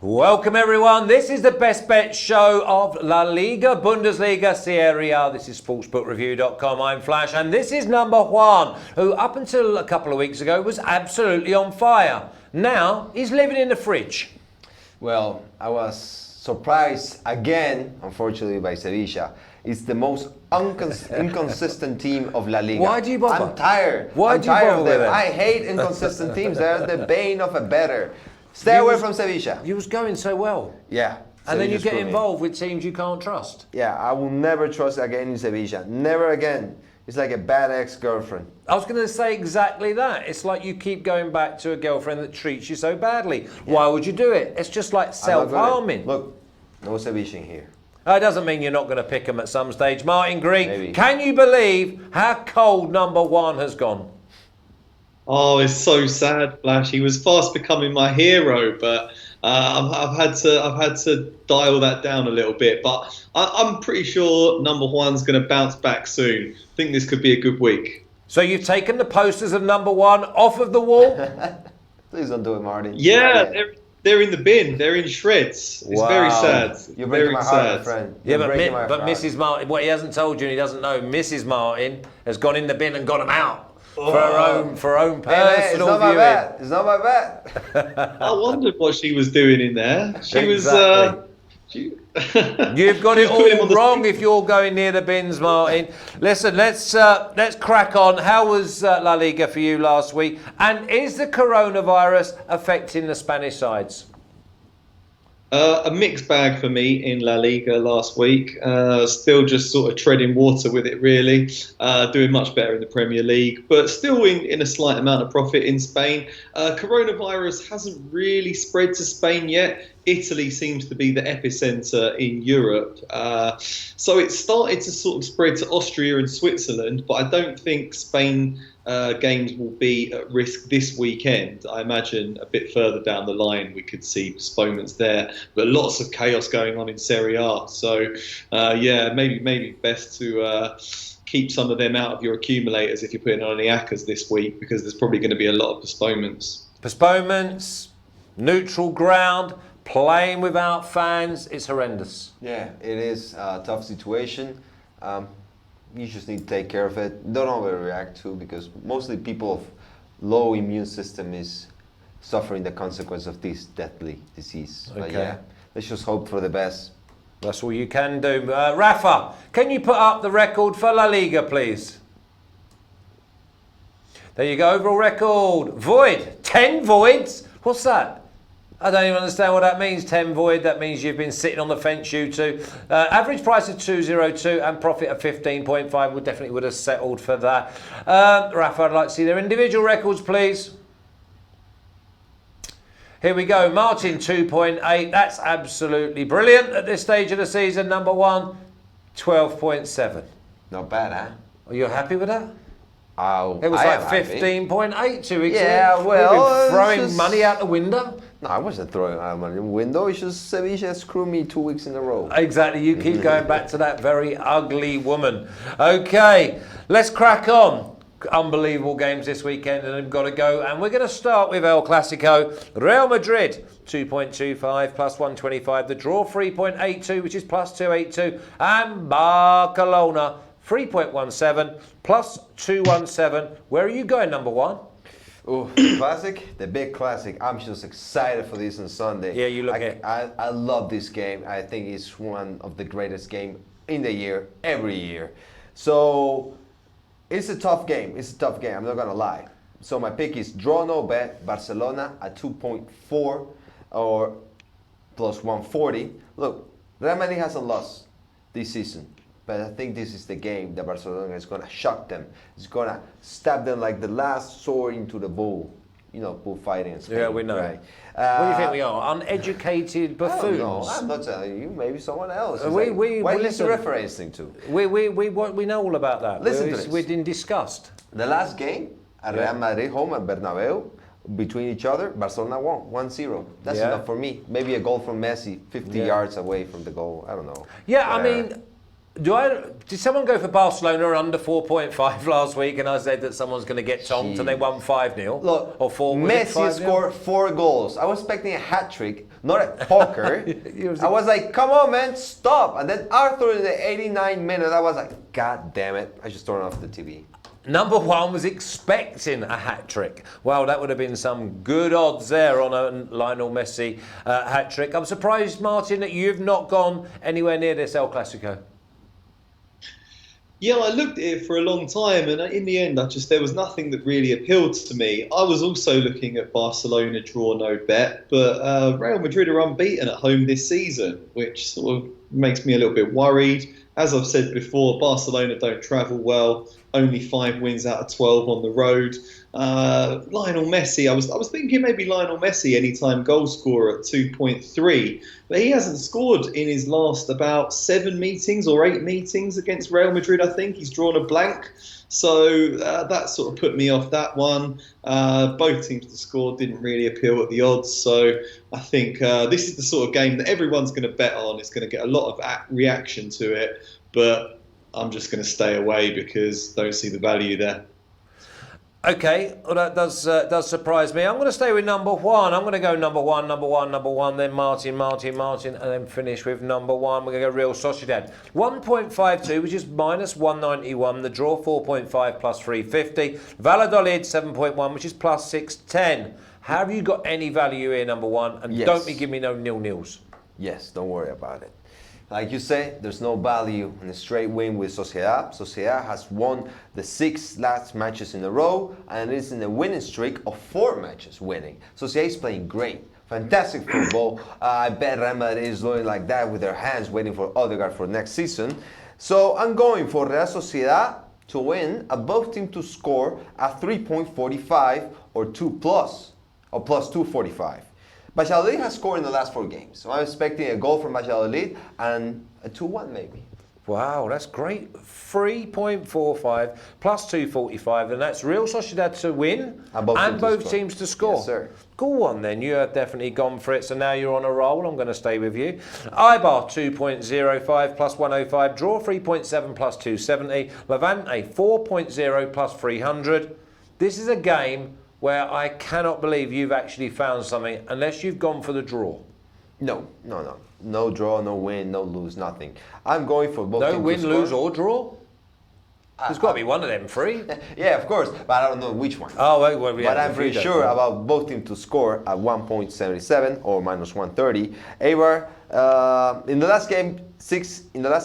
Welcome everyone, this is the best bet show of La Liga, Bundesliga, Serie A. This is sportsbookreview.com, I'm Flash, and this is Number Juan, who up until a couple of weeks ago was absolutely on fire. Now, he's living in the fridge. Well, I was surprised again, unfortunately, by Sevilla. It's the most inconsistent team of La Liga. Why do you bother? I'm tired. Why do you bother with them? I hate inconsistent teams. They're the bane of a better. Stay away from Sevilla. You was going so well. Yeah. And then you get involved with teams you can't trust. Yeah, I will never trust again in Sevilla. Never again. It's like a bad ex-girlfriend. I was going to say exactly that. It's like you keep going back to a girlfriend that treats you so badly. Yeah. Why would you do it? It's just like self-harming. Look, no Sevilla here. That doesn't mean you're not going to pick them at some stage. Martin Greek, Maybe. Can you believe how cold Number One has gone? Oh, it's so sad, Flash. He was fast becoming my hero, but I've had to dial that down a little bit. But I'm pretty sure Number One's going to bounce back soon. I think this could be a good week. So you've taken the posters of Number One off of the wall? Please don't do it, Martin. Yeah, they're in the bin. They're in shreds. It's very sad. You're breaking my heart, my friend. Yeah, but Mrs. Martin, what he hasn't told you and he doesn't know, Mrs. Martin has gone in the bin and got them out. For her own personal it's not viewing. My bad. It's not my bad. I wondered what she was doing in there. She was. You've got it all wrong if you're going near the bins, Martin. Listen, let's crack on. How was La Liga for you last week? And is the coronavirus affecting the Spanish sides? A mixed bag for me in La Liga last week. Still just sort of treading water with it, really. Doing much better in the Premier League, but still in a slight amount of profit in Spain. Coronavirus hasn't really spread to Spain yet. Italy seems to be the epicenter in Europe. So it started to sort of spread to Austria and Switzerland, but I don't think Spain games will be at risk this weekend. I imagine a bit further down the line we could see postponements there, but lots of chaos going on in Serie A. So maybe best to keep some of them out of your accumulators if you're putting on any ACCAs this week, because there's probably going to be a lot of postponements. Postponements, neutral ground, playing without fans, it's horrendous. Yeah, it is a tough situation. You just need to take care of it. Don't overreact to, because mostly people of low immune system is suffering the consequence of this deadly disease. Okay. But yeah, let's just hope for the best. That's all you can do. Rafa, can you put up the record for La Liga, please? There you go, overall record. Void, 10 voids. What's that? I don't even understand what that means, 10 void. That means you've been sitting on the fence, you two. Average price of 202 and profit of 15.5. We definitely would have settled for that. Rafa, I'd like to see their individual records, please. Here we go. Martin, 2.8. That's absolutely brilliant at this stage of the season. Number One, 12.7. Not bad, huh? Are you happy with that? Oh, it was like 15.8 2 weeks ago. Yeah, well, we've been throwing money out the window. No, I wasn't throwing out money in the window. It's just Sevilla screwed me 2 weeks in a row. Exactly. You keep going back to that very ugly woman. Okay, let's crack on. Unbelievable games this weekend, and I've got to go. And we're going to start with El Clasico. Real Madrid, 2.25 plus 125. The draw, 3.82, which is plus 282. And Barcelona, 3.17 plus 217. Where are you going, Number One? Oh, classic, the big classic. I'm just excited for this on Sunday. Yeah, you look at. I love this game. I think it's one of the greatest games in the year, every year. So it's a tough game. It's a tough game. I'm not gonna lie. So my pick is draw no bet Barcelona at 2.4 or plus 140. Look, Real Madrid hasn't lost this season. But I think this is the game that Barcelona is going to shock them. It's going to stab them like the last sword into the bull. You know, bullfighting in Spain. Yeah, we know. Right? What do you think we are? Uneducated buffoons? No, I'm not telling you. Maybe someone else. We listen referencing to? We know all about that. Listen to this. We're in disgust. The last game at Real Madrid home at Bernabeu, between each other, Barcelona won 1-0. That's enough for me. Maybe a goal from Messi, 50 yards away from the goal. I don't know. Yeah, I mean, Did someone go for Barcelona under 4.5 last week, and I said that someone's going to get tonked, and they won 5-0? Look, or 4. Messi scored 4 goals. I was expecting a hat trick, not a poker. I was like, come on, man, stop. And then Arthur in the 89th minute, I was like, God damn it. I just turned off the TV. Number one was expecting a hat trick. Well, that would have been some good odds there on a Lionel Messi hat trick. I'm surprised, Martin, that you've not gone anywhere near this El Clasico. Yeah, I looked at it for a long time, and in the end, there was nothing that really appealed to me. I was also looking at Barcelona draw no bet, but Real Madrid are unbeaten at home this season, which sort of makes me a little bit worried. As I've said before, Barcelona don't travel well. Only 5 wins out of 12 on the road. Lionel Messi, I was thinking maybe Lionel Messi anytime goal scorer at 2.3, but he hasn't scored in his last about 7 meetings or 8 meetings against Real Madrid. I think he's drawn a blank, so that sort of put me off that one. Both teams to score didn't really appeal at the odds, so I think this is the sort of game that everyone's going to bet on. It's going to get a lot of reaction to it, but I'm just going to stay away because I don't see the value there. Okay, well that does surprise me. I'm going to stay with number one. I'm going to go number one, then Martin, and then finish with number one. We're going to go Real Sociedad. 1.52, which is minus 191. The draw 4.5 plus 350. Valladolid 7.1, which is plus 610. Have you got any value here, number one? And Yes. don't give me no nil-nils. Yes, don't worry about it. Like you say, there's no value in a straight win with Sociedad. Sociedad has won the 6 last matches in a row and is in a winning streak of 4 matches winning. Sociedad is playing great. Fantastic football. I bet Real Madrid is doing like that with their hands waiting for Odegaard for next season. So I'm going for Real Sociedad to win, and both teams to score at 3.45 or 2 plus, or plus 245. Valladolid has scored in the last 4 games, so I'm expecting a goal from Valladolid and a 2-1 maybe. Wow, that's great. 3.45 plus 245, and that's Real Sociedad to win and both teams to score. Yes, sir. Go on then, you have definitely gone for it, so now you're on a roll. I'm going to stay with you. Ibar 2.05 plus 105, draw 3.7 plus 270, Levante 4.0 plus 300. This is a game where I cannot believe you've actually found something unless you've gone for the draw. No. No draw, no win, no lose, nothing. I'm going for both teams No win, to score. lose or draw? There's got to be one of them 3. Yeah, of course, but I don't know which one. Oh, well, yeah, but I'm pretty sure about both teams to score at 1.77 or minus 130. Eibar, in the last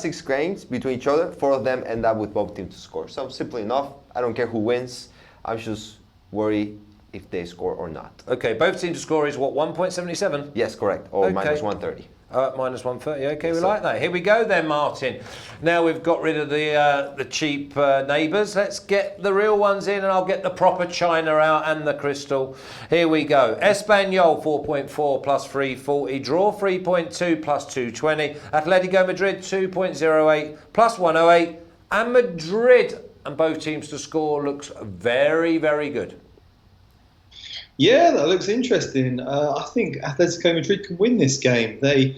6 games between each other, 4 of them end up with both teams to score. So simply enough, I don't care who wins. I'm just worried if they score or not. Okay, both teams to score is what, 1.77? Yes, correct, or Okay. minus 130. Minus 130. Okay, we Yes, like that. Here we go then, Martin. Now we've got rid of the cheap neighbours. Let's get the real ones in, and I'll get the proper china out and the crystal. Here we go. Espanyol 4.4 plus 340. Draw 3.2 plus 220. Atletico Madrid 2.08 plus 108. And Madrid and both teams to score looks very, very good. Yeah, that looks interesting. I think Atletico Madrid can win this game. They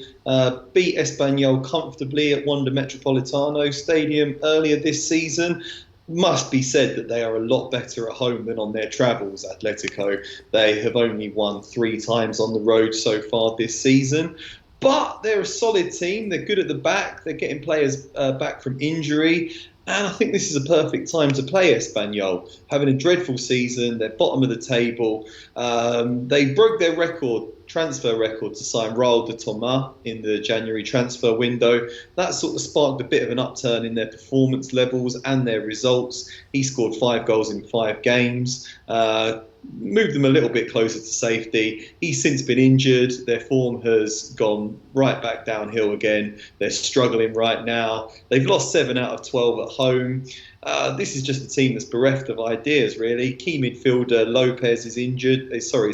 beat Espanyol comfortably at Wanda Metropolitano Stadium earlier this season. Must be said that they are a lot better at home than on their travels, Atletico. They have only won 3 times on the road so far this season. But they're a solid team. They're good at the back. They're getting players back from injury. And I think this is a perfect time to play Espanyol. Having a dreadful season, they're bottom of the table. They broke their transfer record to sign Raul de Tomàs in the January transfer window. That sort of sparked a bit of an upturn in their performance levels and their results. He scored 5 goals in 5 games. Moved them a little bit closer to safety. He's since been injured. Their form has gone right back downhill again. They're struggling right now. They've lost 7 out of 12 at home. This is just a team that's bereft of ideas, really. Key midfielder Lopez is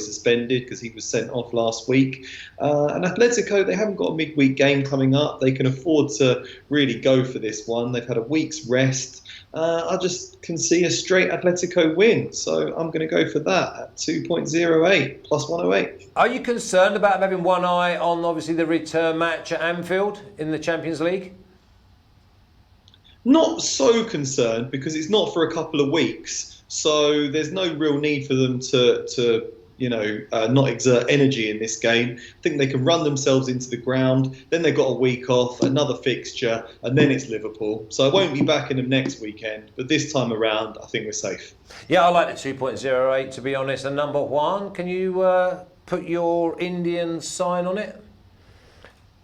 suspended because he was sent off last week. And Atletico, they haven't got a midweek game coming up. They can afford to really go for this one. They've had a week's rest. I just can see a straight Atletico win. So I'm going to go for that at 2.08 plus 108. Are you concerned about having one eye on, obviously, the return match at Anfield in the Champions League? Not so concerned because it's not for a couple of weeks, so there's no real need for them to not exert energy in this game. I think they can run themselves into the ground. Then they've got a week off, another fixture, and then it's Liverpool. So I won't be backing them next weekend, but this time around, I think we're safe. Yeah, I like the 2.08 to be honest. And number one, can you put your Indian sign on it?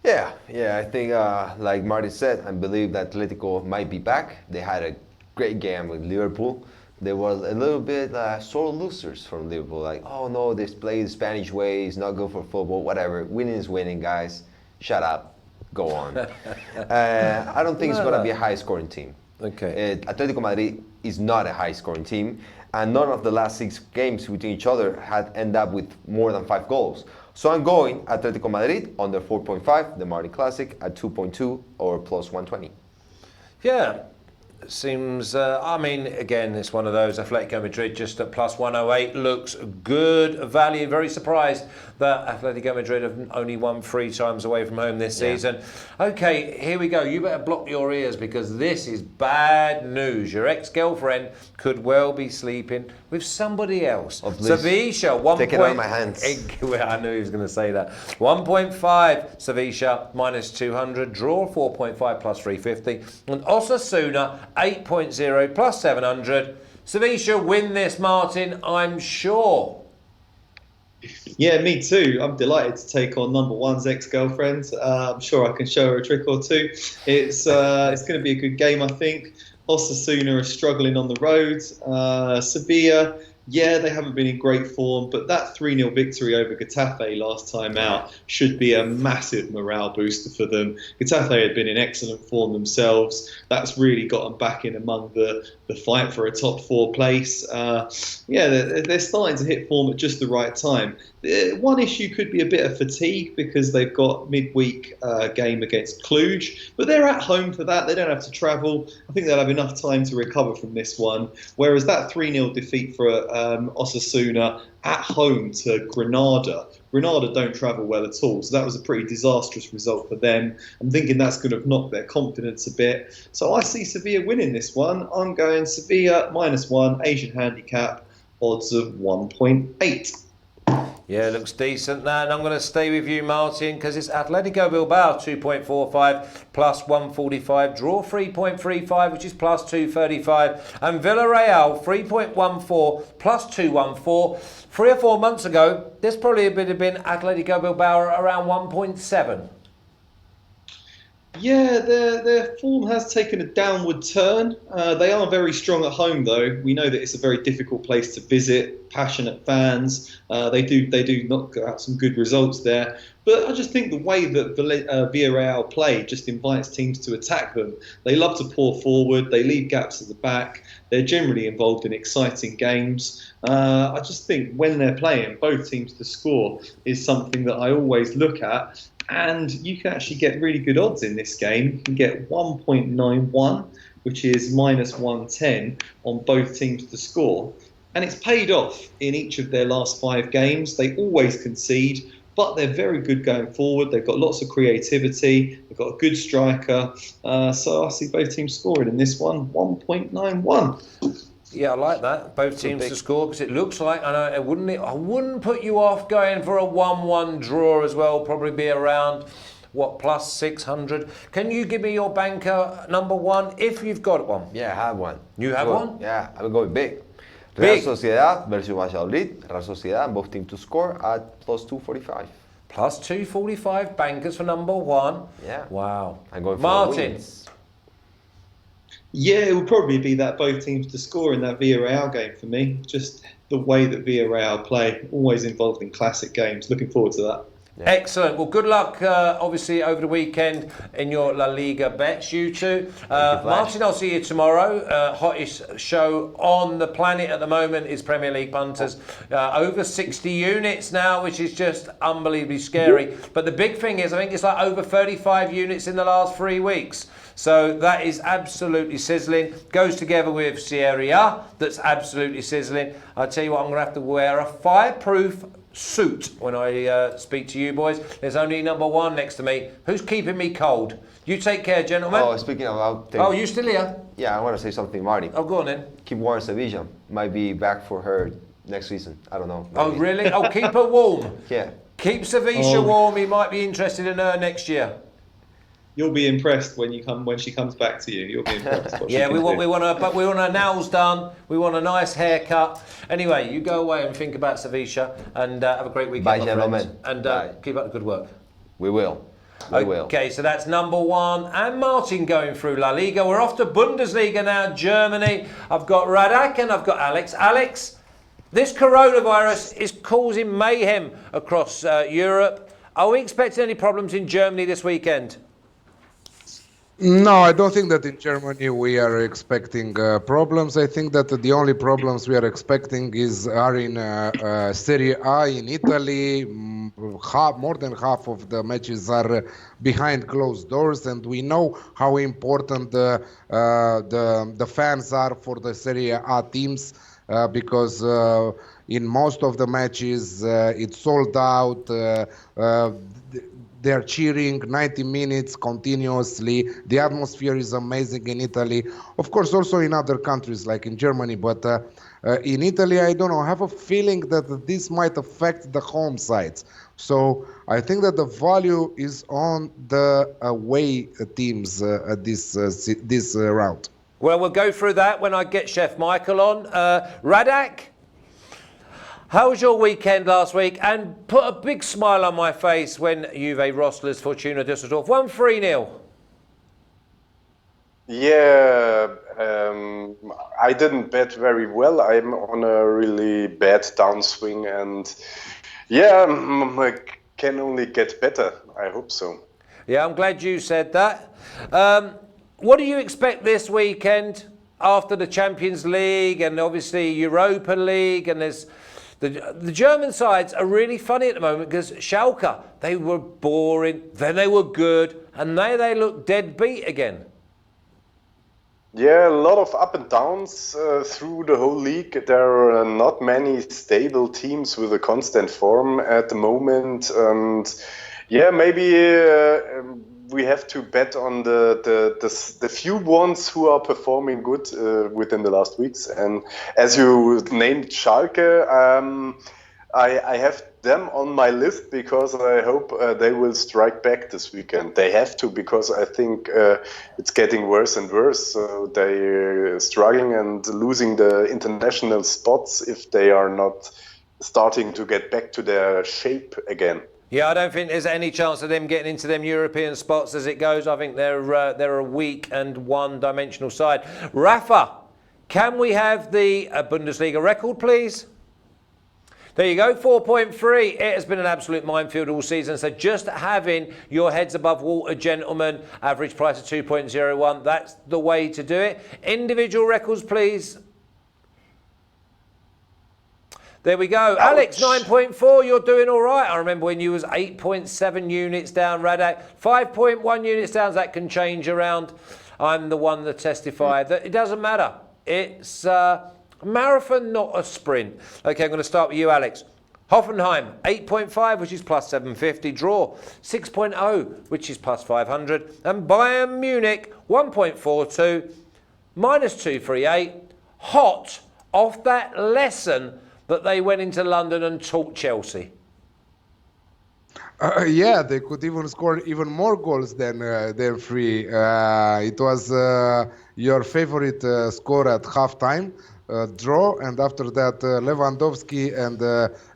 Yeah. I think, like Marty said, I believe that Atletico might be back. They had a great game with Liverpool. They were a little bit sore losers from Liverpool. Like, oh no, they play the Spanish way. It's not good for football. Whatever. Winning is winning, guys. Shut up. Go on. I don't think it's going to be a high-scoring team. Okay. Atletico Madrid is not a high-scoring team, and none of the last 6 games between each other had ended up with more than 5 goals. So I'm going Atletico Madrid under 4.5, the Martin Classic at 2.2 or plus 120. Yeah. Seems, again, it's one of those. Atletico Madrid just at plus 108 looks good value. Very surprised that Atletico Madrid have only won 3 times away from home this season. Okay, here we go. You better block your ears because this is bad news. Your ex-girlfriend could well be sleeping with somebody else. Sevilla, 1. Take it out of my hands. I knew he was going to say that. 1.5 Sevilla minus 200. Draw 4.5 plus 350. And Osasuna 8.0 plus 700. Sevilla win this, Martin, I'm sure. Yeah, me too. I'm delighted to take on number one's ex-girlfriend. I'm sure I can show her a trick or two. It's going to be a good game, I think. Osasuna are struggling on the road. Sevilla, yeah, they haven't been in great form, but that 3-0 victory over Getafe last time out should be a massive morale booster for them. Getafe had been in excellent form themselves. That's really got them back in among the fight for a top 4 place. They're starting to hit form at just the right time. One issue could be a bit of fatigue because they've got midweek game against Cluj, but they're at home for that. They don't have to travel. I think they'll have enough time to recover from this one. Whereas that 3-0 defeat for Osasuna at home to Granada don't travel well at all. So that was a pretty disastrous result for them. I'm thinking that's going to knock their confidence a bit. So I see Sevilla winning this one. I'm going Sevilla -1, Asian handicap, odds of 1.8. Yeah, looks decent that. And I'm going to stay with you, Martin, because it's Atletico Bilbao 2.45 plus 145. Draw 3.35, which is plus 235. And Villarreal 3.14 plus 214. 3 or 4 months ago, this probably would have been Atletico Bilbao around 1.7. Yeah, their form has taken a downward turn. They are very strong at home, though. We know that it's a very difficult place to visit. Passionate fans. They do knock out some good results there. But I just think the way that Villarreal play just invites teams to attack them. They love to pour forward. They leave gaps at the back. They're generally involved in exciting games. I just think when they're playing, both teams to score is something that I always look at. And you can actually get really good odds in this game. You can get 1.91, which is minus 110 on both teams to score. And it's paid off in each of their last 5 games. They always concede, but they're very good going forward. They've got lots of creativity. They've got a good striker. So I see both teams scoring in this one, 1.91. Yeah, I like that. Both teams to score because it looks like, I wouldn't put you off going for a 1-1 draw as well. Probably be around, plus 600. Can you give me your banker number one if you've got one? Yeah, I have one. You have one? Yeah, I'm going big. Real Sociedad versus Valladolid. Real Sociedad, both teams to score at plus 245. Plus 245 bankers for number one. Yeah. Wow. I'm going for Martin. Yeah, it will probably be that both teams to score in that Villarreal game for me. Just the way that Villarreal play, always involved in classic games. Looking forward to that. Yeah. Excellent. Well, good luck, obviously, over the weekend in your La Liga bets, you two. Martin, I'll see you tomorrow. Hottest show on the planet at the moment is Premier League Punters. Over 60 units now, which is just unbelievably scary. But the big thing is, I think it's like over 35 units in the last 3 weeks. So that is absolutely sizzling. Goes together with Serie A, that's absolutely sizzling. I'll tell you what, I'm going to have to wear a fireproof suit when I speak to you boys. There's only number one next to me. Who's keeping me cold? You take care, gentlemen. Oh, speaking about things, Oh, you still here? yeah, I want to say something, Marty. Oh, go on then. Keep warm, Sevilla might be back for her next season. I don't know. Oh, maybe. really? Oh, keep her warm. Yeah. Keep Sevilla warm. He might be interested in her next year. You'll be impressed when she comes back to you. You'll be impressed. What Yeah, she we can do. want her nails done. We want a nice haircut. Anyway, you go away and think about Sevilla and have a great weekend, Bye, my gentlemen. friends. And Bye. keep up the good work. We will. We will. Okay, so that's number one. And Martin going through La Liga. We're off to Bundesliga now, Germany. I've got Radek and I've got Alex. Alex, this coronavirus is causing mayhem across Europe. Are we expecting any problems in Germany this weekend? No, I don't think that in Germany we are expecting problems. I think that the only problems we are expecting are in Serie A in Italy. More than half of the matches are behind closed doors, and we know how important the fans are for the Serie A teams because in most of the matches it's sold out. They're cheering 90 minutes continuously. The atmosphere is amazing in Italy. Of course, also in other countries like in Germany. But in Italy, I don't know, I have a feeling that this might affect the home sides. So I think that the value is on the away teams at this round. Well, we'll go through that when I get Chef Michael on. Radek? How was your weekend last week? And put a big smile on my face when Juve Rosslers Fortuna Düsseldorf won 3-0. Yeah, I didn't bet very well. I'm on a really bad downswing, and yeah, I can only get better. I hope so. Yeah, I'm glad you said that. What do you expect this weekend after the Champions League and obviously Europa League? And there's the German sides are really funny at the moment because Schalke, they were boring, then they were good, and now they look dead beat again. Yeah, a lot of up and downs through the whole league. There are not many stable teams with a constant form at the moment, and yeah, maybe we have to bet on the few ones who are performing good within the last weeks. And as you named Schalke, I have them on my list because I hope they will strike back this weekend. They have to, because I think it's getting worse and worse. So they're struggling and losing the international spots if they are not starting to get back to their shape again. Yeah, I don't think there's any chance of them getting into them European spots as it goes. I think they're a weak and one-dimensional side. Rafa, can we have the Bundesliga record, please? There you go, 4.3. It has been an absolute minefield all season. So just having your heads above water, gentlemen, average price of 2.01, that's the way to do it. Individual records, please. There we go. Alex, 9.4, you're doing all right. I remember when you was 8.7 units down, Radek. 5.1 units down, that can change around. I'm the one that testified that it doesn't matter. It's a marathon, not a sprint. Okay, I'm going to start with you, Alex. Hoffenheim, 8.5, which is plus 750. Draw, 6.0, which is plus 500. And Bayern Munich, 1.42, minus 238. Hot off that lesson that they went into London and taught Chelsea. Yeah, they could even score even more goals than three. It was your favorite score at halftime, draw, and after that Lewandowski and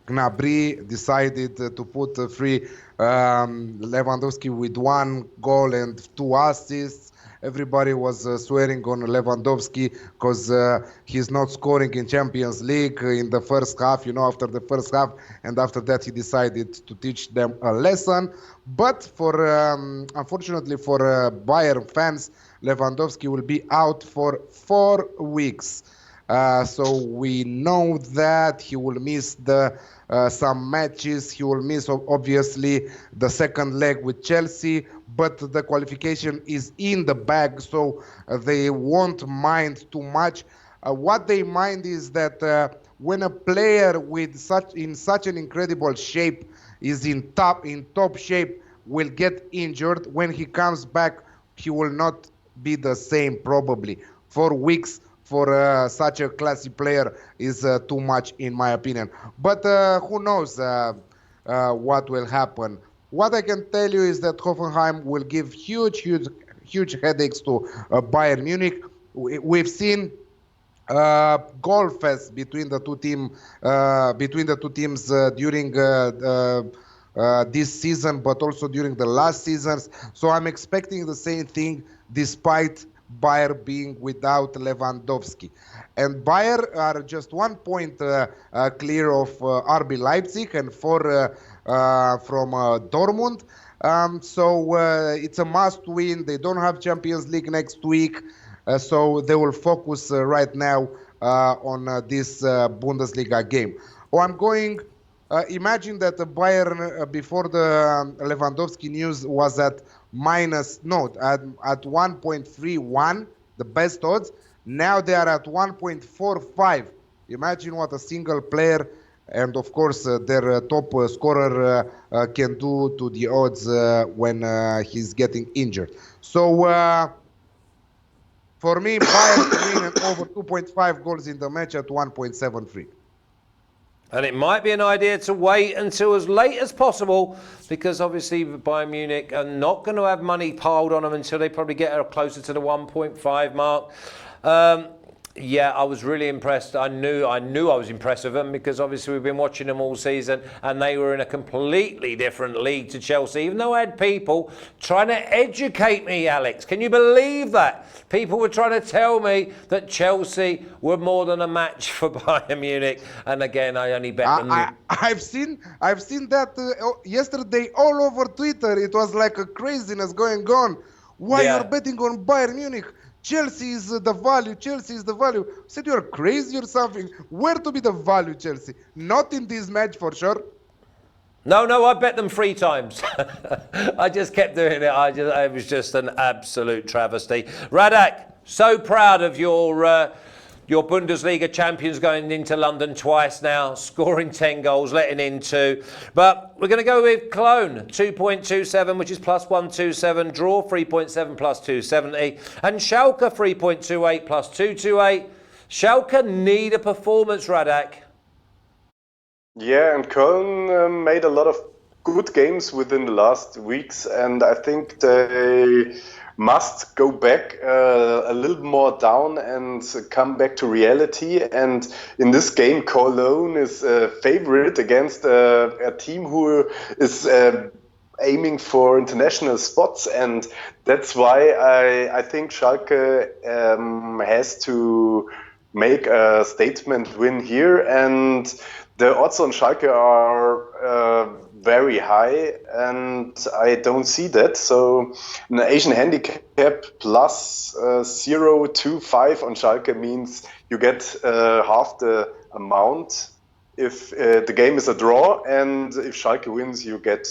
Gnabry decided to put three. Lewandowski with 1 goal and 2 assists. Everybody was swearing on Lewandowski because he's not scoring in Champions League in the first half, after the first half. And after that, he decided to teach them a lesson. But for unfortunately for Bayern fans, Lewandowski will be out for 4 weeks. So we know that he will miss some matches. He will miss, obviously, the second leg with Chelsea, but the qualification is in the bag, so they won't mind too much. What they mind is that when a player in such an incredible shape is in top shape, will get injured, when he comes back he will not be the same probably. 4 weeks for such a classy player is too much in my opinion. But who knows what will happen. What I can tell you is that Hoffenheim will give huge headaches to Bayern Munich. We've seen goal fest between the two teams during this season, but also during the last seasons. So I'm expecting the same thing, despite Bayern being without Lewandowski. And Bayern are just 1 point clear of RB Leipzig and 4 from Dortmund. So it's a must win. They don't have Champions League next week. So they will focus right now on this Bundesliga game. I'm going. Imagine that the Bayern before the Lewandowski news was at at 1.31, the best odds. Now they are at 1.45. Imagine what a single player and of course their top scorer can do to the odds when he's getting injured. So for me, Bayern to win and over 2.5 goals in the match at 1.73. And it might be an idea to wait until as late as possible, because obviously Bayern Munich are not going to have money piled on them until they probably get closer to the 1.5 mark. Yeah, I was really impressed. I knew I was impressed with them, because obviously we've been watching them all season and they were in a completely different league to Chelsea, even though I had people trying to educate me, Alex. Can you believe that? People were trying to tell me that Chelsea were more than a match for Bayern Munich, and again, I only bet them. I've seen that yesterday all over Twitter. It was like a craziness going on. Why you're betting on Bayern Munich? Chelsea is the value. Chelsea is the value. I said, you're crazy or something. Where to be the value, Chelsea? Not in this match for sure. No, I bet them 3 times. I just kept doing it. It was just an absolute travesty. Radek, so proud of your Bundesliga champions going into London twice now, scoring 10 goals, letting in 2. But we're going to go with Cologne, 2.27, which is plus 127. Draw, 3.7 plus 270. And Schalke, 3.28 plus 228. Schalke need a performance, Radek. Yeah, and Köln made a lot of good games within the last weeks, and I think they must go back a little more down and come back to reality. And in this game, Cologne is a favorite against a team who is aiming for international spots, and that's why I think Schalke has to make a statement win here. And the odds on Schalke are very high, and I don't see that. So an Asian handicap plus 0.25 on Schalke means you get half the amount if the game is a draw, and if Schalke wins, you get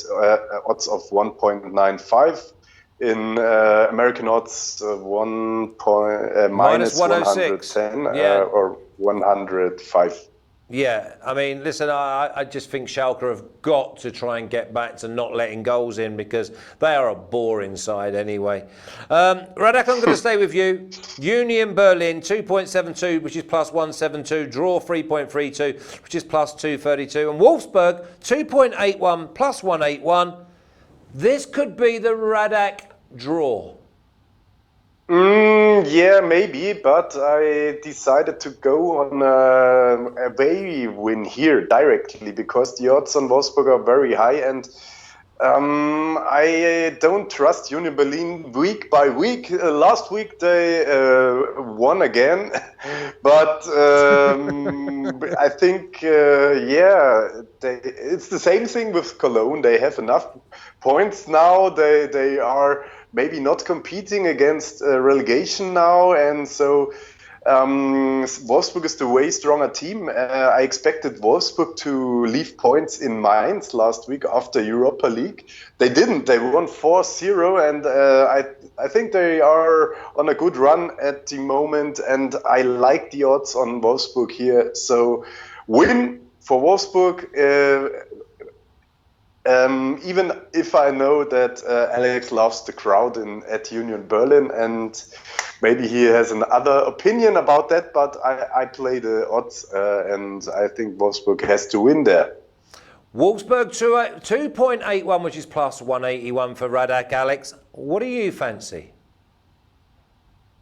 odds of 1.95. In American odds, minus 110 or 105. Yeah, I mean, listen, I just think Schalke have got to try and get back to not letting goals in, because they are a boring side anyway. Radek, I'm going to stay with you. Union Berlin, 2.72, which is plus 172. Draw, 3.32, which is plus 232. And Wolfsburg, 2.81, plus 181. This could be the Radek draw. Yeah, maybe, but I decided to go on a away win here directly, because the odds on Wolfsburg are very high, and I don't trust Union Berlin week by week. Last week they won again, but I think, it's the same thing with Cologne. They have enough points now. They are maybe not competing against relegation now, and so Wolfsburg is the way stronger team. I expected Wolfsburg to leave points in Mainz last week after Europa League. They didn't. They won 4-0, and I think they are on a good run at the moment, and I like the odds on Wolfsburg here. So win for Wolfsburg, Even if I know that Alex loves the crowd at Union Berlin, and maybe he has another opinion about that, but I play the odds, and I think Wolfsburg has to win there. Wolfsburg 2.81, which is plus 181 for Radek. Alex, what do you fancy?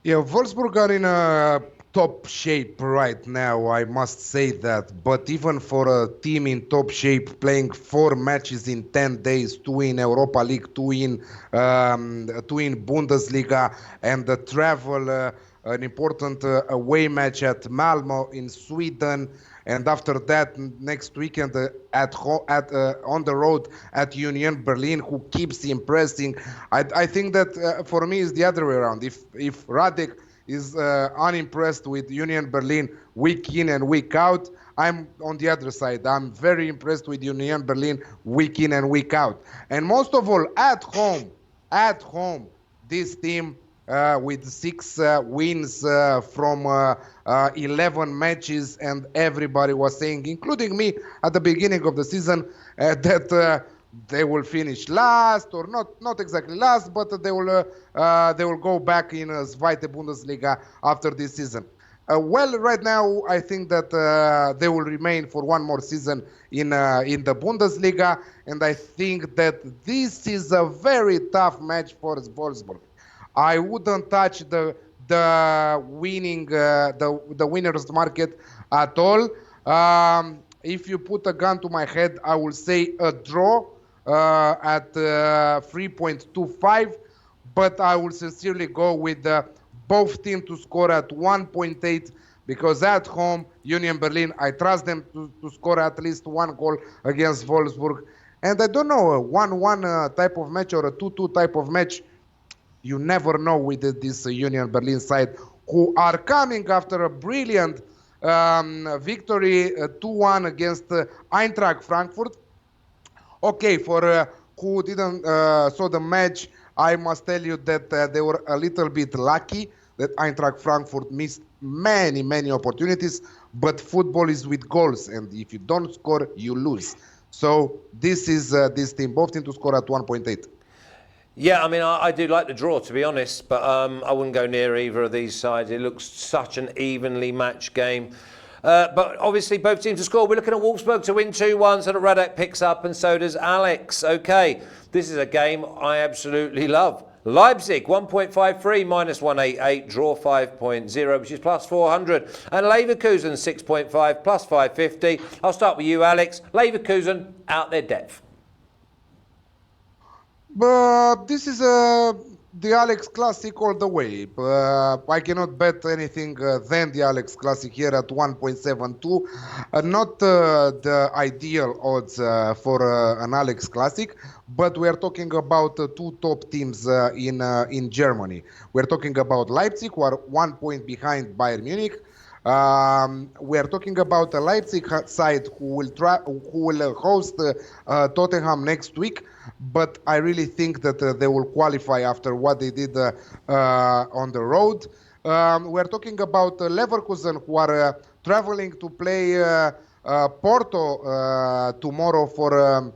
Yeah, Wolfsburg are in a top shape right now, I must say that. But even for a team in top shape, playing 4 matches in 10 days, 2 in Europa League, 2 in Bundesliga, and the travel, an important away match at Malmö in Sweden, and after that next weekend on the road at Union Berlin, who keeps impressing. I think that for me is the other way around. If Radek is unimpressed with Union Berlin week in and week out, I'm on the other side. I'm very impressed with Union Berlin week in and week out. And most of all, at home, this team with 6 wins from 11 matches, and everybody was saying, including me at the beginning of the season, that they will finish last, or not exactly last, but they will go back in Zweite Bundesliga after this season. Well, right now I think that they will remain for one more season in the Bundesliga, and I think that this is a very tough match for Wolfsburg. I wouldn't touch the winners market at all. If you put a gun to my head, I will say a draw at 3.25, but I will sincerely go with both teams to score at 1.8, because at home, Union Berlin, I trust them to score at least 1 goal against Wolfsburg. And I don't know, a 1-1 type of match or a 2-2 type of match, you never know with this Union Berlin side, who are coming after a brilliant victory 2-1 against Eintracht Frankfurt. Okay, for who didn't saw the match, I must tell you that they were a little bit lucky that Eintracht Frankfurt missed many opportunities, but football is with goals, and if you don't score, you lose. So this is this team, both teams to score at 1.8. Yeah, I mean, I do like the draw, to be honest, but I wouldn't go near either of these sides. It looks such an evenly matched game. But obviously, both teams to score. We're looking at Wolfsburg to win 2-1, so that Radek picks up, and so does Alex. Okay, this is a game I absolutely love. Leipzig, 1.53, minus 188, draw 5.0, which is plus 400. And Leverkusen, 6.5, plus 550. I'll start with you, Alex. Leverkusen, out their depth. But this is the Alex Classic all the way. I cannot bet anything than the Alex Classic here at 1.72. Not the ideal odds for an Alex Classic, but we are talking about 2 top teams in Germany. We're talking about Leipzig, who are 1 point behind Bayern Munich. We are talking about a Leipzig side who will host Tottenham next week, but I really think that they will qualify after what they did on the road. We are talking about Leverkusen, who are traveling to play Porto tomorrow for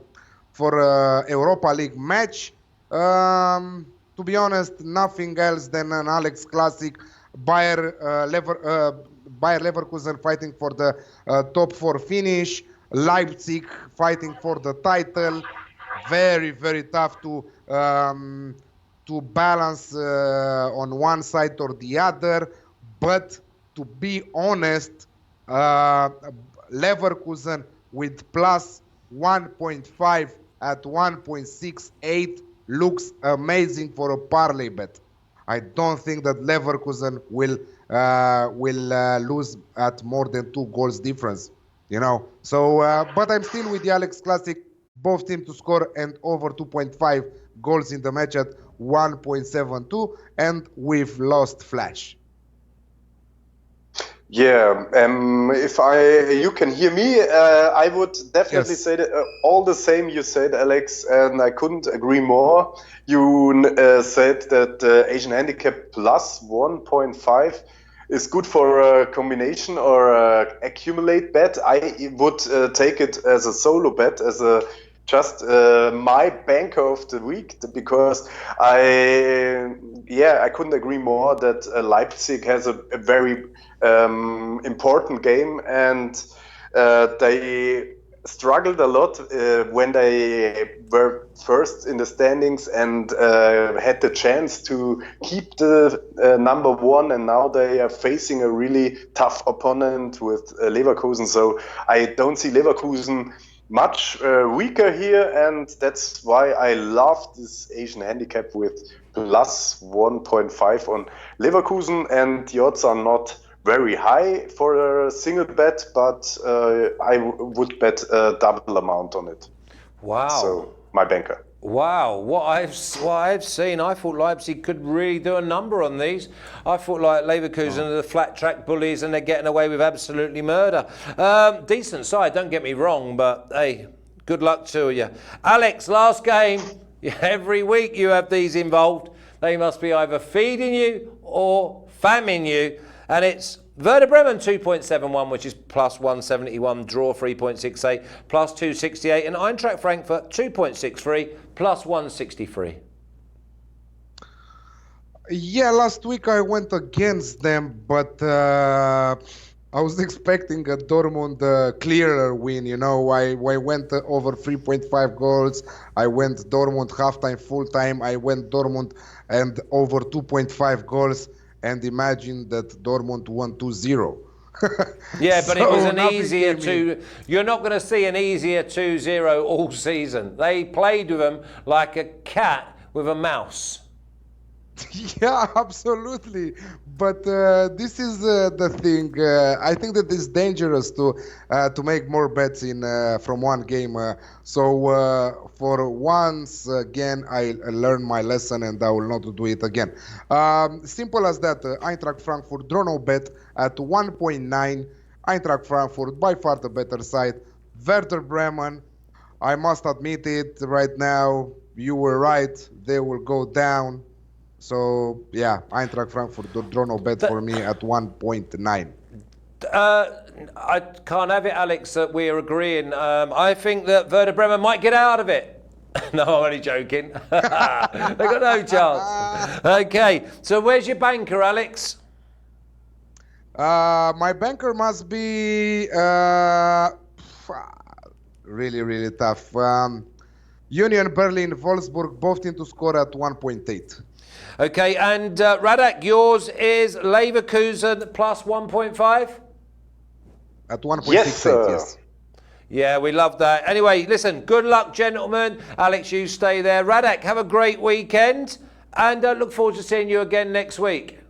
Europa League match. To be honest, nothing else than an Alex Classic. Bayer Leverkusen fighting for the top 4 finish. Leipzig fighting for the title. Very tough to balance on one side or the other. But to be honest, Leverkusen with plus 1.5 at 1.68 looks amazing for a parlay bet. I don't think that Leverkusen will lose at more than 2 goals difference, you know. So, but I'm still with the Alex Classic, both teams to score and over 2.5 goals in the match at 1.72, and we've lost Flash. Yeah, if you can hear me, I would definitely say that all the same you said, Alex, and I couldn't agree more. You said that Asian Handicap plus 1.5 is good for a combination or accumulate bet. I would take it as a solo bet, as a just my banker of the week, because I couldn't agree more that Leipzig has a very important game, and they struggled a lot when they were first in the standings and had the chance to keep the number one, and now they are facing a really tough opponent with Leverkusen. So I don't see Leverkusen much weaker here, and that's why I love this Asian handicap with plus 1.5 on Leverkusen, and the odds are not very high for a single bet, but I would bet a double amount on it. Wow. So my banker. Wow, what I've seen, I thought Leipzig could really do a number on these. I thought like Leverkusen are the flat track bullies and they're getting away with absolutely murder. Decent side, don't get me wrong, but hey, good luck to you. Alex, last game. Every week you have these involved. They must be either feeding you or famming you. And it's Werder Bremen 2.71, which is plus 171, draw 3.68, plus 268, and Eintracht Frankfurt 2.63, plus 163. Yeah, last week I went against them, but I was expecting a Dortmund clearer win. You know, I went over 3.5 goals. I went Dortmund halftime, full time. I went Dortmund and over 2.5 goals. And imagine that Dortmund won 2-0. Yeah, but So it was an nothing easier came in. You're not going to see an easier 2-0 all season. They played with them like a cat with a mouse. Yeah, absolutely. But this is the thing. I think that it's dangerous to make more bets in from one game. So for once again, I learned my lesson and I will not do it again. Simple as that. Eintracht Frankfurt draw no bet at 1.9. Eintracht Frankfurt by far the better side. Werder Bremen, I must admit it right now. You were right. They will go down. So, yeah, Eintracht Frankfurt, draw no bet for me at 1.9. I can't have it, Alex, that we're agreeing. I think that Werder Bremen might get out of it. No, I'm only joking. They've got no chance. Okay, so where's your banker, Alex? My banker must be really, really tough. Union Berlin, Wolfsburg, both teams to score at 1.8. Okay, and Radek, yours is Leverkusen plus 1.5? At 1.68, Yes, yes. Yeah, we love that. Anyway, listen, good luck, gentlemen. Alex, you stay there. Radek, have a great weekend, and look forward to seeing you again next week.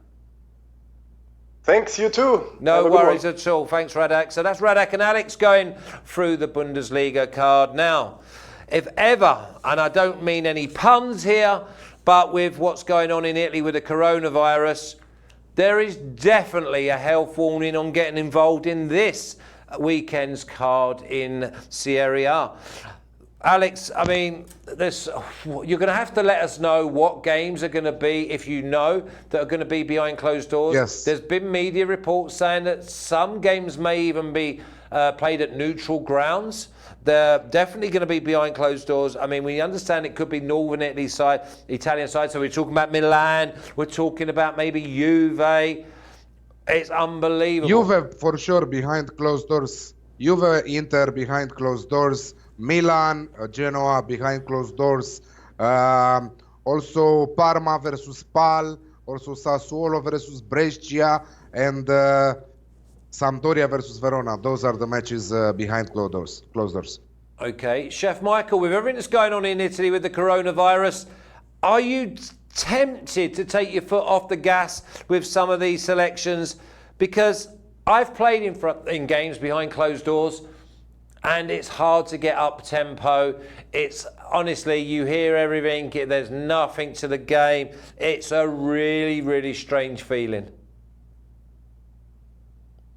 Thanks, you too. No Have a good worries one. at all. Thanks, Radek. So that's Radek and Alex going through the Bundesliga card. Now, if ever, and I don't mean any puns here, but with what's going on in Italy with the coronavirus, there is definitely a health warning on getting involved in this weekend's card in Serie A. Alex, I mean, you're going to have to let us know what games are going to be, if you know, that are going to be behind closed doors. Yes. There's been media reports saying that some games may even be played at neutral grounds. They're definitely going to be behind closed doors. I mean, we understand it could be Northern Italy side, Italian side. So we're talking about Milan. We're talking about maybe Juve. It's unbelievable. Juve for sure behind closed doors. Juve, Inter behind closed doors. Milan, Genoa behind closed doors. Also Parma versus Spal. Also Sassuolo versus Brescia. And Sampdoria versus Verona. Those are the matches behind closed doors. Okay. Chef Michael, with everything that's going on in Italy with the coronavirus, are you tempted to take your foot off the gas with some of these selections? Because I've played in games behind closed doors and it's hard to get up tempo. It's honestly, you hear everything. There's nothing to the game. It's a really, really strange feeling.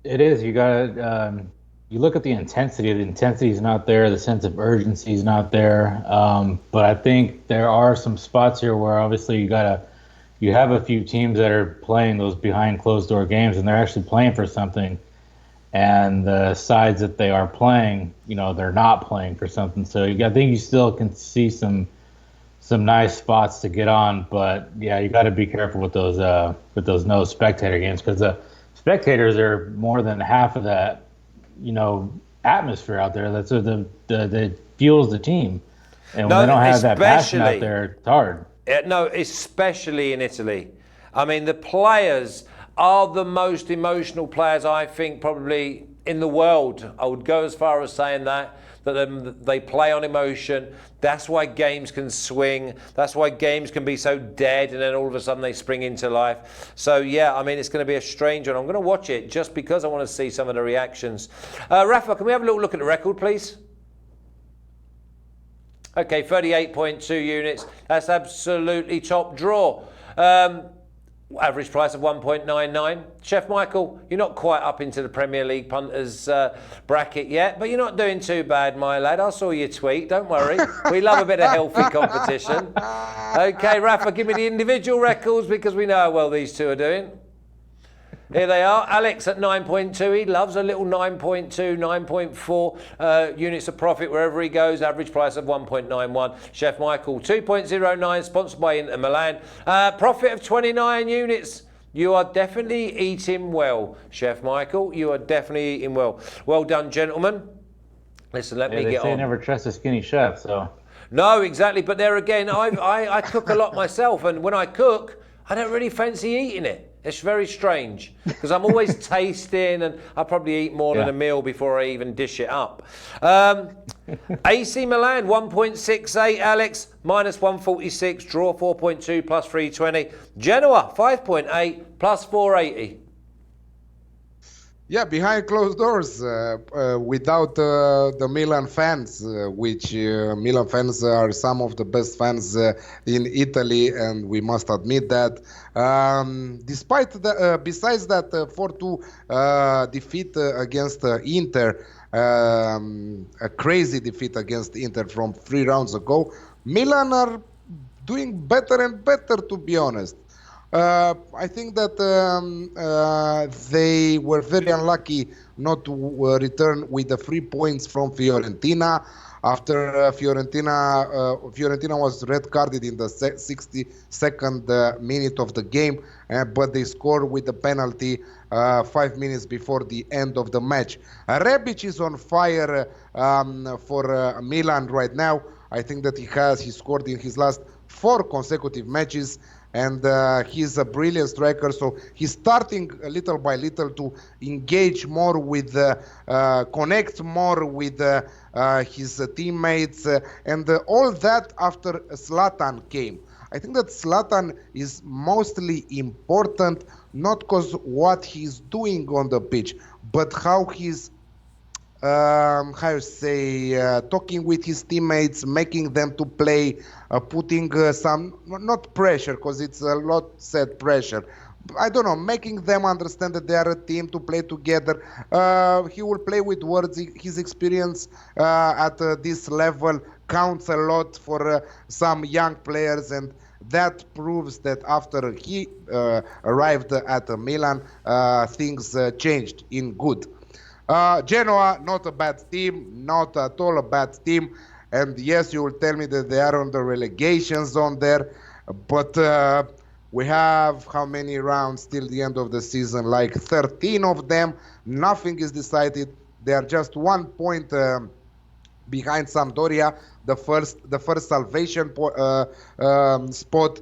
It is. You gotta. You look at the intensity. The intensity is not there. The sense of urgency is not there. But I think there are some spots here where obviously you have a few teams that are playing those behind closed door games, and they're actually playing for something. and the sides that they are playing, they're not playing for something. So I think you still can see some nice spots to get on, but yeah, you got to be careful with those no spectator games, because the spectators are more than half of that, atmosphere out there. That's that fuels the team, and when they don't have that passion out there, it's hard. No, especially in Italy. I mean, the players are the most emotional players, I think, probably in the world. I would go as far as saying that they play on emotion. That's why games can swing. That's why games can be so dead, and then all of a sudden they spring into life. So, yeah, I mean, it's going to be a strange one. I'm going to watch it just because I want to see some of the reactions. Rafa, can we have a little look at the record, please? Okay, 38.2 units. That's absolutely top draw. Average price of 1.99. Chef Michael, you're not quite up into the Premier League punters bracket yet, but you're not doing too bad, my lad. I saw your tweet. Don't worry. We love a bit of healthy competition. Okay, Rafa, give me the individual records, because we know how well these two are doing. Here they are. Alex at 9.2. He loves a little 9.2, 9.4 units of profit wherever he goes. Average price of 1.91. Chef Michael, 2.09, sponsored by Inter Milan. Profit of 29 units. You are definitely eating well, Chef Michael. You are definitely eating well. Well done, gentlemen. Listen, let me get on. They say never trust a skinny chef, so. No, exactly. But there again, I cook a lot myself, and when I cook, I don't really fancy eating it. It's very strange, because I'm always tasting, and I probably eat more than a meal before I even dish it up. AC Milan, 1.68, Alex, minus 146, draw 4.2, plus 320. Genoa, 5.8, plus 480. Yeah, behind closed doors, without the Milan fans, which Milan fans are some of the best fans in Italy, and we must admit that. Besides that 4-2 defeat against Inter, a crazy defeat against Inter from 3 rounds ago, Milan are doing better and better, to be honest. I think that they were very unlucky not to return with the 3 points from Fiorentina after Fiorentina was red carded in the 62nd minute of the game, but they scored with the penalty 5 minutes before the end of the match. Rebic is on fire for Milan right now. I think that he scored in his last 4 consecutive matches. And he's a brilliant striker, so he's starting little by little to engage more with, connect more with his teammates, and all that after Zlatan came. I think that Zlatan is mostly important, not because what he's doing on the pitch, but how he's talking with his teammates, making them to play, putting some, not pressure, because it's a lot said pressure. I don't know, making them understand that they are a team to play together. He will play with words. His experience at this level counts a lot for some young players, and that proves that after he arrived at Milan, things changed in good. Genoa, not a bad team, not at all a bad team. And yes, you will tell me that they are on the relegation zone there, but we have how many rounds till the end of the season? Like 13 of them. Nothing is decided. They are just 1 point behind Sampdoria, the first salvation spot.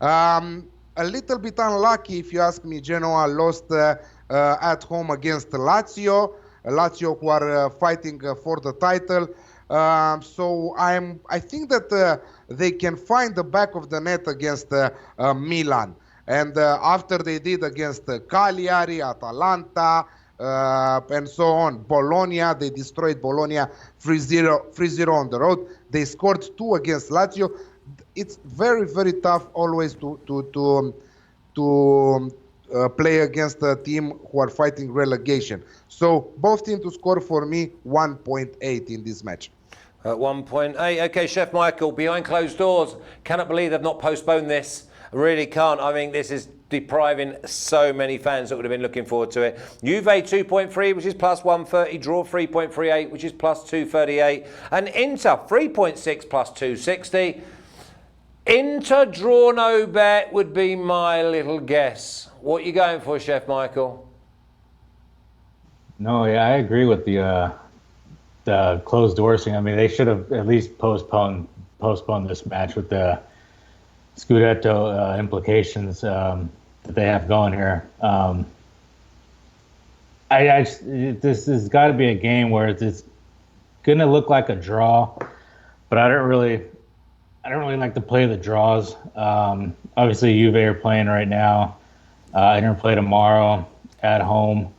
A little bit unlucky, if you ask me. Genoa lost at home against Lazio. Lazio, who are fighting for the title. So I think that they can find the back of the net against Milan. And after they did against Cagliari, Atalanta, and so on, Bologna, they destroyed Bologna 3-0 on the road. They scored 2 against Lazio. It's very, very tough always to play against a team who are fighting relegation. So both teams to score for me 1.8 in this match. 1.8. Okay, Chef Michael, behind closed doors. Cannot believe they've not postponed this. really can't. I think this is depriving so many fans that would have been looking forward to it. Juve 2.3, which is plus 130. Draw 3.38, which is plus 238. And Inter 3.6 plus 260. Inter draw no bet would be my little guess. What are you going for, Chef Michael? No, yeah, I agree with the closed door thing. I mean, they should have at least postponed this match with the Scudetto implications that they have going here. This has got to be a game where it's going to look like a draw, but I don't really like to play the draws. Obviously, Juve are playing right now. Inter play tomorrow at home.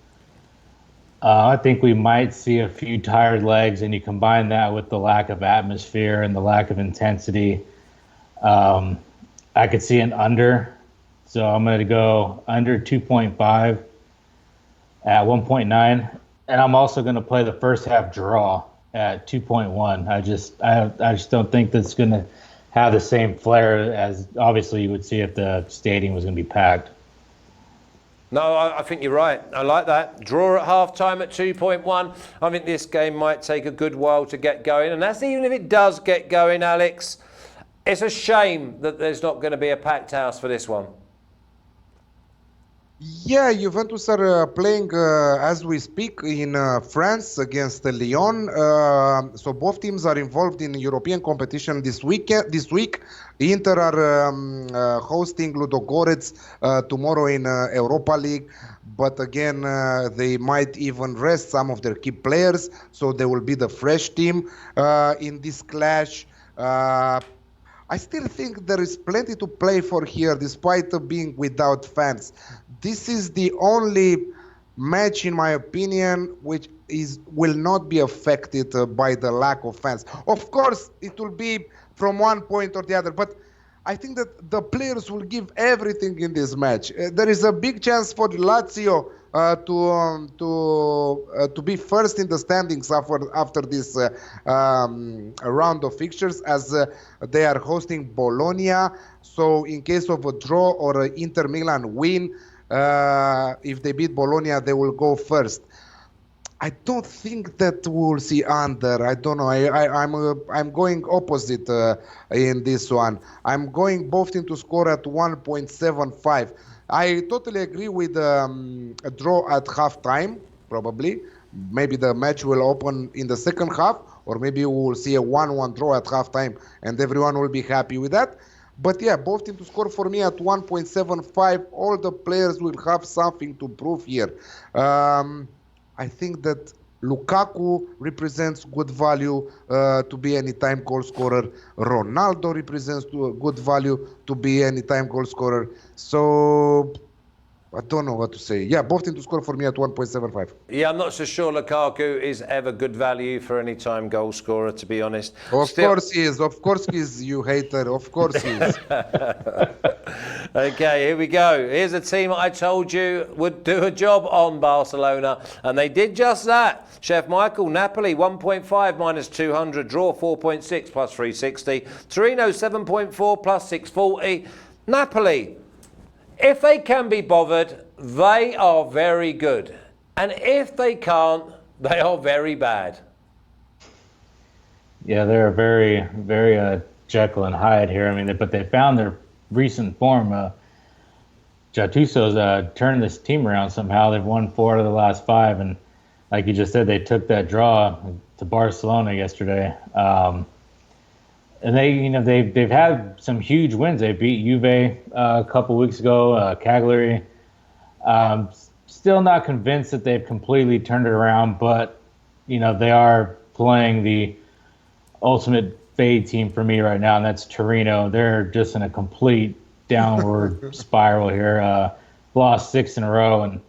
I think we might see a few tired legs, and you combine that with the lack of atmosphere and the lack of intensity. I could see an under, so I'm going to go under 2.5 at 1.9, and I'm also going to play the first half draw at 2.1. I just don't think that's going to have the same flair as obviously you would see if the stadium was going to be packed. No, I think you're right. I like that. Draw at half-time at 2.1. I think this game might take a good while to get going. And that's even if it does get going, Alex. It's a shame that there's not going to be a packed house for this one. Yeah, Juventus are playing as we speak in France against Lyon. So both teams are involved in European competition this week. Inter are hosting Ludogorets tomorrow in Europa League. But again, they might even rest some of their key players. So they will be the fresh team in this clash. I still think there is plenty to play for here, despite being without fans. This is the only match, in my opinion, which will not be affected by the lack of fans. Of course, it will be from one point or the other, but I think that the players will give everything in this match. There is a big chance for Lazio to be first in the standings after this round of fixtures, as they are hosting Bologna. So in case of a draw or an Inter Milan win, if they beat Bologna, they will go first. I don't think that we'll see under. I don't know. I'm going opposite in this one. I'm going both teams to score at 1.75. I totally agree with a draw at halftime, probably. Maybe the match will open in the second half, or maybe we will see a 1-1 draw at halftime, and everyone will be happy with that. But yeah, both teams to score for me at 1.75. All the players will have something to prove here. I think that Lukaku represents good value to be anytime goal scorer. Ronaldo represents good value to be anytime goal scorer. So I don't know what to say. Yeah, both teams to score for me at 1.75. Yeah, I'm not so sure Lukaku is ever good value for any time goal scorer, to be honest. Of course he is. Of course he is, you hater. Of course he is. Okay, here we go. Here's a team I told you would do a job on Barcelona, and they did just that. Chef Michael, Napoli 1.5 minus 200, draw 4.6 plus 360. Torino 7.4 plus 640. Napoli, if they can be bothered, they are very good. And if they can't, they are very bad. Yeah, they're very, very Jekyll and Hyde here. I mean, but they found their recent form. Gattuso's turned this team around somehow. They've won 4 out of the last 5, and like you just said, they took that draw to Barcelona yesterday. And they've had some huge wins. They beat Juve a couple weeks ago, Cagliari. Still not convinced that they've completely turned it around, but they are playing the ultimate fade team for me right now, and that's Torino. They're just in a complete downward spiral here. Lost 6 in a row, and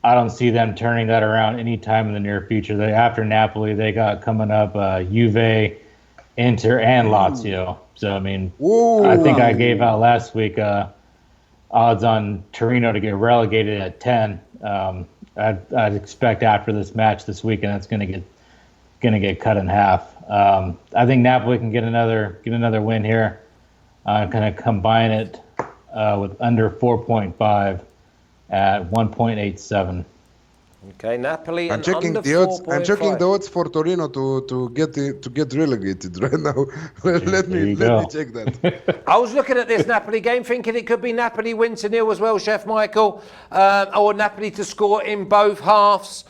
I don't see them turning that around anytime in the near future. After Napoli, they got coming up Juve, Inter, and Lazio. So, I mean, I think I gave out last week odds on Torino to get relegated at 10. I'd expect after this match this weekend, that's going to get cut in half. I think Napoli can get another win here. I'm going to combine it with under 4.5 at 1.87. Okay, Napoli I'm and checking under the odds. I'm checking the 4.5. odds for Torino to get relegated right now. let There you me go. check that. I was looking at this Napoli game thinking it could be Napoli win to nil as well, Chef Michael, or Napoli to score in both halves.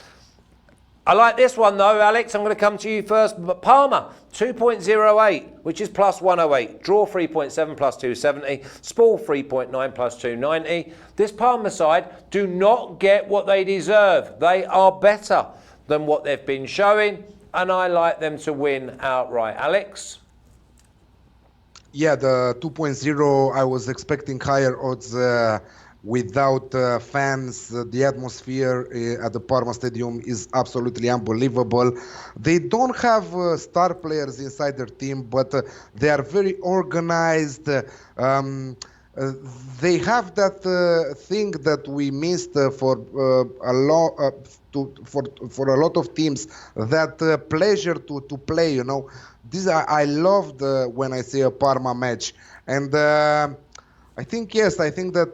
I like this one though, Alex. I'm going to come to you first. But Parma, 2.08, which is plus 108. Draw 3.7 plus 270. Spall 3.9 plus 290. This Parma side do not get what they deserve. They are better than what they've been showing, and I like them to win outright. Alex? Yeah, the 2.0, I was expecting higher odds without fans. The atmosphere at the Parma Stadium is absolutely unbelievable. They don't have star players inside their team, but they are very organized. They have that thing that we missed for a lot for a lot of teams, that pleasure to play. You know, this I loved when I see a Parma match, and I think yes, I think that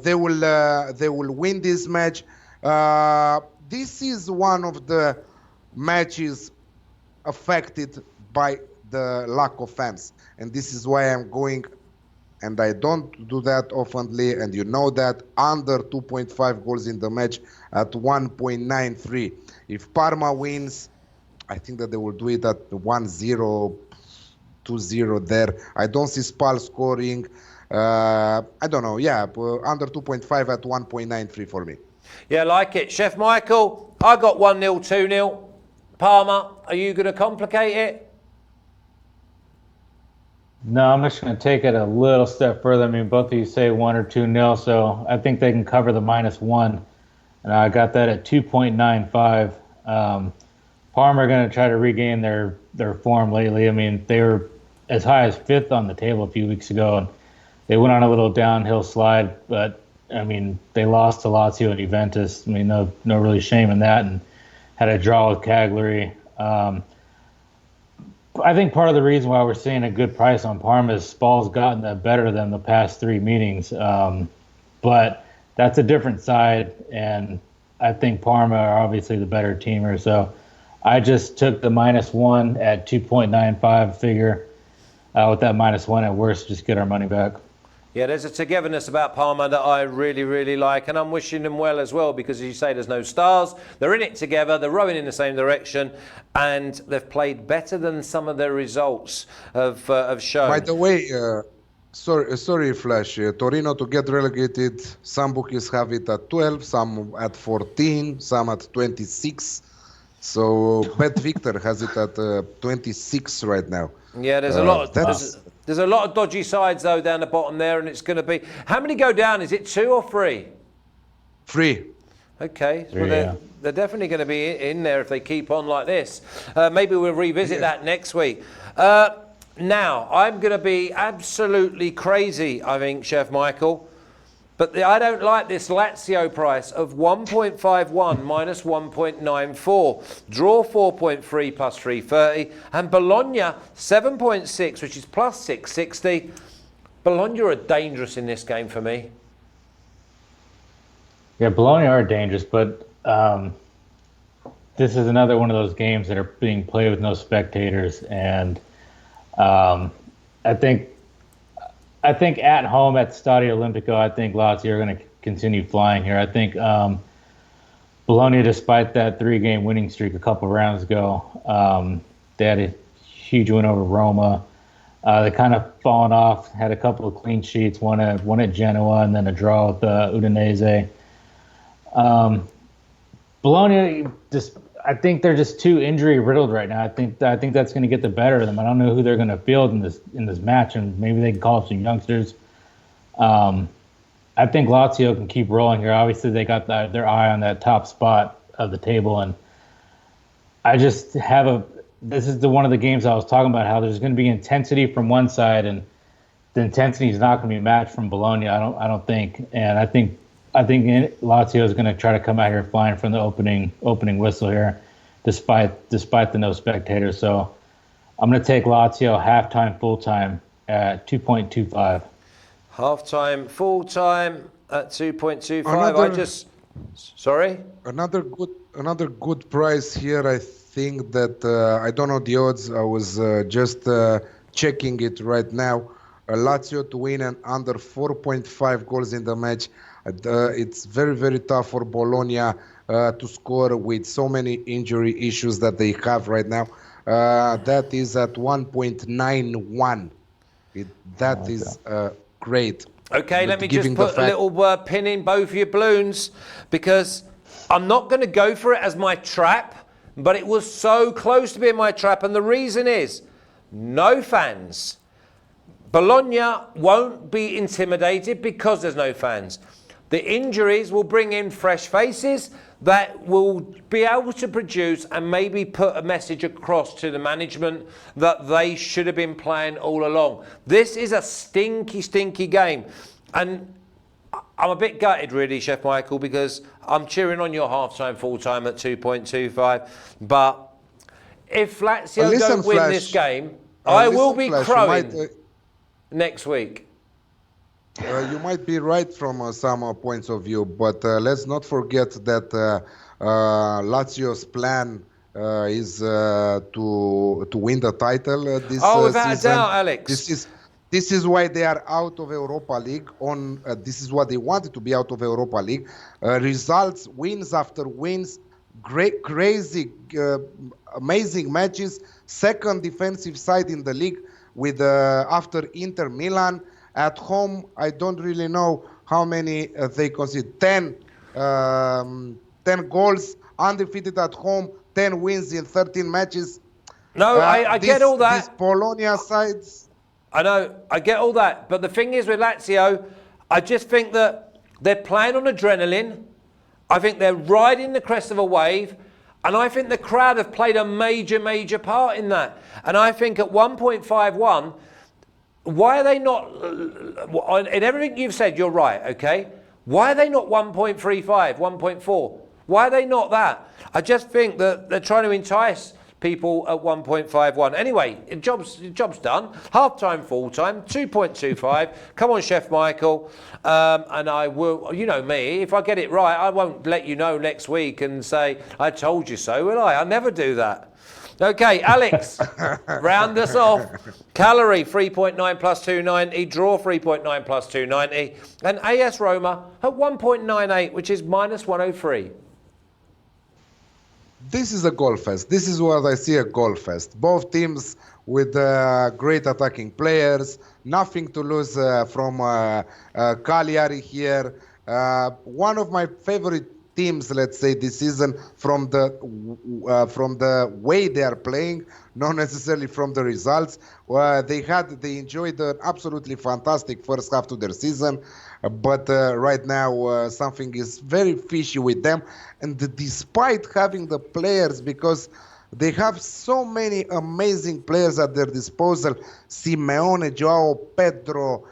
they will win this match. This is one of the matches affected by the lack of fans, and this is why I'm going. And I don't do that oftenly, and you know that, under 2.5 goals in the match at 1.93. If Parma wins, I think that they will do it at 1-0, 2-0 there. I don't see Spal scoring. I don't know. Yeah, under 2.5 at 1.93 for me. Yeah, like it. Chef Michael, I got 1-0, 2-0. Parma, are you going to complicate it? No, I'm just going to take it a little step further. I mean, both of you say 1 or 2-0, so I think they can cover the -1. And I got that at 2.95. Parma are going to try to regain their form lately. I mean, they were as high as 5th on the table a few weeks ago, and they went on a little downhill slide. But, I mean, they lost to Lazio and Juventus. I mean, no really shame in that, and had a draw with Cagliari. I think part of the reason why we're seeing a good price on Parma is Spal's gotten the better than the past 3 meetings. But that's a different side, and I think Parma are obviously the better teamer. So I just took the -1 at 2.95 figure. With that -1 at worst, just get our money back. Yeah, there's a togetherness about Parma that I really, really like, and I'm wishing them well as well, because as you say, there's no stars. They're in it together, they're rowing in the same direction, and they've played better than some of their results have shown. By the way, sorry, Flash. Torino to get relegated, some bookies have it at 12, some at 14, some at 26. So Bet Victor has it at 26 right now. Yeah, there's a lot of there's a lot of dodgy sides though down the bottom there, and it's going to be, how many go down? Is it 2 or 3? 3. Okay, Three, well yeah. they're definitely going to be in there if they keep on like this. Maybe we'll revisit that next week. Now I'm going to be absolutely crazy, I think, Chef Michael. But I don't like this Lazio price of 1.51 minus 1.94. Draw 4.3 plus 330. And Bologna 7.6, which is plus 660. Bologna are dangerous in this game for me. Yeah, Bologna are dangerous, but this is another one of those games that are being played with no spectators. And I think at home at Stadio Olimpico, I think Lazio are going to continue flying here. I think Bologna, despite that 3-game winning streak a couple rounds ago, they had a huge win over Roma. They kind of fallen off, had a couple of clean sheets, one at Genoa and then a draw with Udinese. Bologna, I think they're just too injury riddled right now. I think that's going to get the better of them. I don't know who they're going to field in this match, and maybe they can call up some youngsters. I think Lazio can keep rolling here. Obviously, they got their eye on that top spot of the table, and I just have this is one of the games I was talking about, how there's going to be intensity from one side, and the intensity is not going to be matched from Bologna. I don't think, and I think Lazio is going to try to come out here flying from the opening whistle here, despite the no spectators. So I'm going to take Lazio halftime, full time at 2.25. Half-time, full-time at 2.25. Another- Sorry? Another good price here. I think that I don't know the odds. I was just checking it right now. Lazio to win and under 4.5 goals in the match. It's very, very tough for Bologna to score with so many injury issues that they have right now. That is at 1.91. That is great. Okay, let me just Given the put a little pin in both of your balloons, because I'm not going to go for it as my trap, but it was so close to being my trap. And the reason is no fans. Bologna won't be intimidated because there's no fans. The injuries will bring in fresh faces that will be able to produce and maybe put a message across to the management that they should have been playing all along. This is a stinky, stinky game. And I'm a bit gutted, really, Chef Michael, because I'm cheering on your half-time, full-time at 2.25. But if Lazio don't win this game, I will be crowing next week. You might be right from some points of view, but let's not forget that Lazio's plan is to win the title this without season. a doubt, Alex. This is why they are out of Europa League. This is what they wanted to be out of Europa League. Results, wins after wins, great, crazy, amazing matches. Second defensive side in the league with after Inter Milan. At home, I don't really know how many they concede. 10 goals, undefeated at home, 10 wins in 13 matches. No, I get all that. These Bologna sides. I know, I get all that. But the thing is with Lazio, I just think that they're playing on adrenaline. I think they're riding the crest of a wave. And I think the crowd have played a major, major part in that. And I think at 1.51, why are they not, in everything you've said, you're right, okay? Why are they not 1.35, 1.4? Why are they not that? I just think that they're trying to entice people at 1.51. Anyway, job's done. Half-time, full-time, 2.25. Come on, Chef Michael. And I will, you know me, if I get it right, I won't let you know next week and say, I told you so, will I? I'll never do that. Okay, Alex, round us off. Cagliari, 3.9 plus 290. Draw, 3.9 plus 290. And AS Roma at 1.98, which is minus 103. This is a goal fest. This is what I see, a goal fest. Both teams with great attacking players. Nothing to lose from Cagliari here. One of my favorite teams, let's say, this season from the way they are playing, not necessarily from the results. They enjoyed an absolutely fantastic first half to their season, but right now something is very fishy with them. And despite having the players, because they have so many amazing players at their disposal, Simeone, Joao Pedro,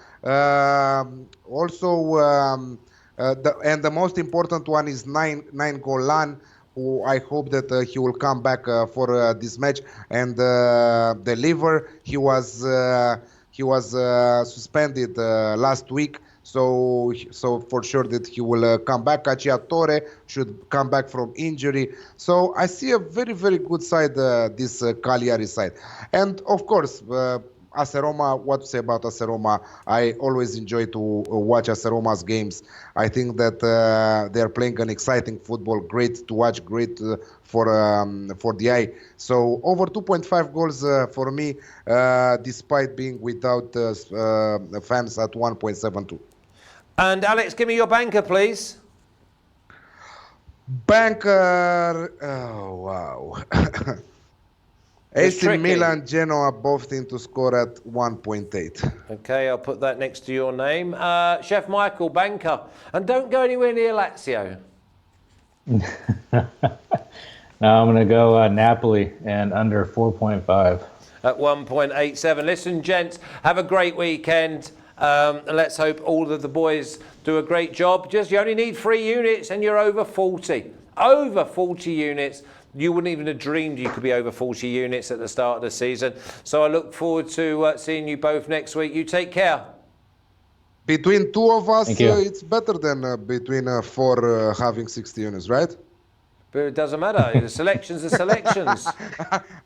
and the most important one is Nine Golan, who I hope that he will come back for this match and deliver. He was suspended last week, so for sure that he will come back. Cacciatore should come back from injury. So I see a very, very good side, this Cagliari side. And of course, AS Roma, what to say about AS Roma? I always enjoy to watch AS Roma's games. I think that they are playing an exciting football, great to watch, great for the eye. So over 2.5 goals for me, despite being without fans at 1.72. And Alex, give me your banker, please. Banker, oh wow. AC Milan, Genoa, both teams to score at 1.8. Okay, I'll put that next to your name. Chef Michael, banker. And don't go anywhere near Lazio. Now I'm going to go Napoli and under 4.5. At 1.87. Listen, gents, have a great weekend. And let's hope all of the boys do a great job. You only need 3 units and you're over 40. Over 40 units. you wouldn't even have dreamed you could be over 40 units at the start of the season. So I look forward to seeing you both next week. You take care. Between two of us, Thank you. it's better than between four having 60 units, right? But it doesn't matter. The selections are selections.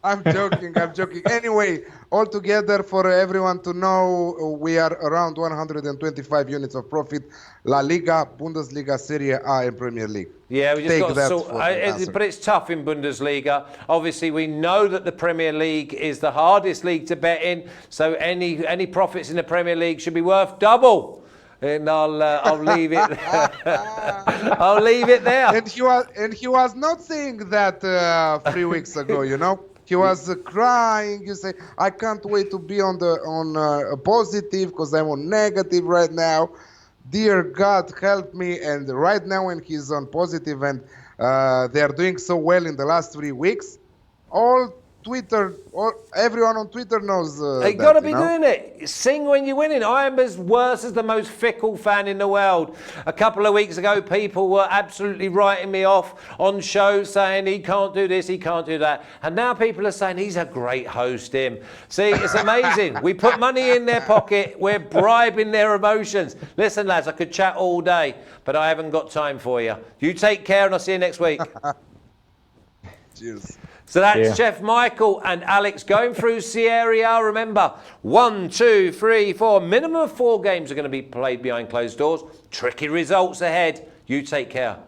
I'm joking. I'm joking. Anyway, altogether, for everyone to know, we are around 125 units of profit. La Liga, Bundesliga, Serie A, and Premier League. Yeah, we just Take got to that sort. for the answer. But it's tough in Bundesliga. Obviously, we know that the Premier League is the hardest league to bet in. So any profits in the Premier League should be worth double. And I'll leave it. I'll leave it there. And he was not saying that 3 weeks ago. You know, he was crying. You say, I can't wait to be on a positive because I'm on negative right now. Dear God, help me! And right now, when he's on positive and they are doing so well in the last 3 weeks, everyone on Twitter knows. You got to be doing it. Sing when you're winning. I am as worse as the most fickle fan in the world. A couple of weeks ago, people were absolutely writing me off on shows saying he can't do this, he can't do that. And now people are saying he's a great host, him. See, it's amazing. We put money in their pocket. We're bribing their emotions. Listen, lads, I could chat all day, but I haven't got time for you. You take care and I'll see you next week. Cheers. So that's Yeah. Chef Michael and Alex going through Serie A. Remember, 1, 2, 3, 4. Minimum of 4 games are going to be played behind closed doors. Tricky results ahead. You take care.